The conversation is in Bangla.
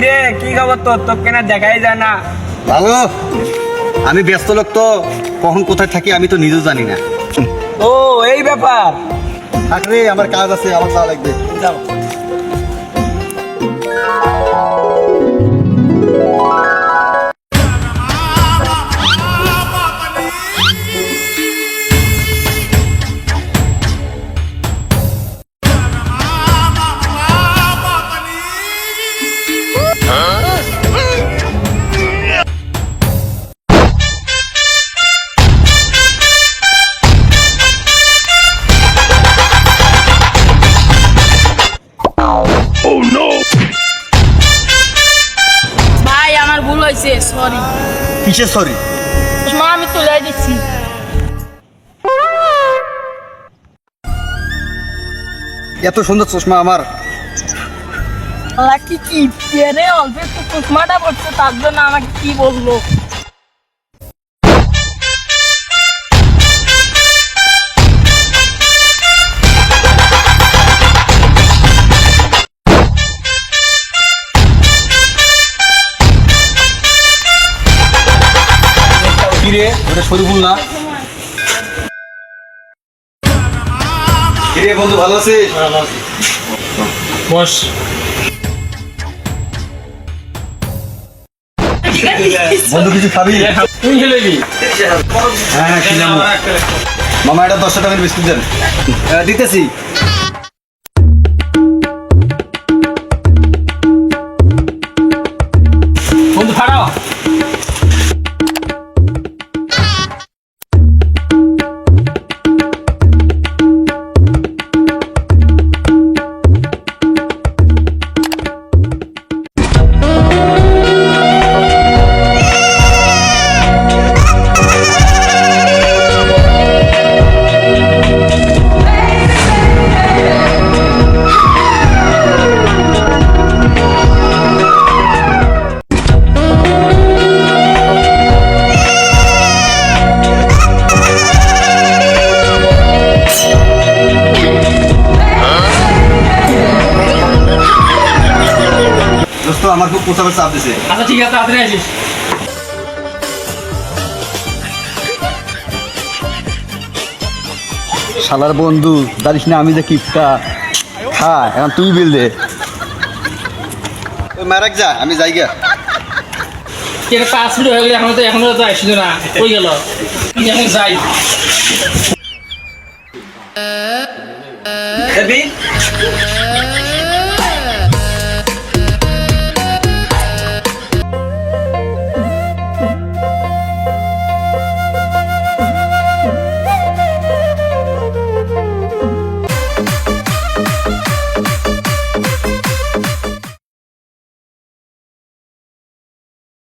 কিরে কি খবর তোর? তোকে না দেখাই যায় না। ভালো, আমি ব্যস্ত লোক তো, কখন কোথায় থাকি আমি তো নিজেও জানি না। ও এই ব্যাপার। থাক রে, আমার কাজ আছে, আমার যাওয়া লাগবে। যাও। ভাই আমার ভুল হয়েছে, সরি। কিসের সরি? মা আমি তুলে দিচ্ছি। এত সুন্দর চশমা আমার। লাকি কি পেরে অল্প একটু চশমাটা পড়ছে, তার জন্য আমাকে কি বললো। কিরে ওটা শরীফুল না? কিরে বন্ধু, ভালো আছিস? বস। বন্ধু কিছু খাবি? তুই খেলেবি? হ্যাঁ হ্যাঁ, খেলাম। মামা এটা 10 টাকার বিস্কুট দেন। দিতেছি। বন্ধু ফাড়াও। দোস্ত আমার খুব প্রচার চাপ দিছে। আচ্ছা ঠিক আছে, তাড়াতাড়ি আসিস। শালার বন্ধু, জানিস না আমি যে কিপটা। খা, এখন তুই বিল দে। ওই মারাক যা, আমি যাই গা। এটা 5 মিনিট হয়ে গেলে এখনো তো আসছিল না, কই গেল? আমি এখন যাই। এবি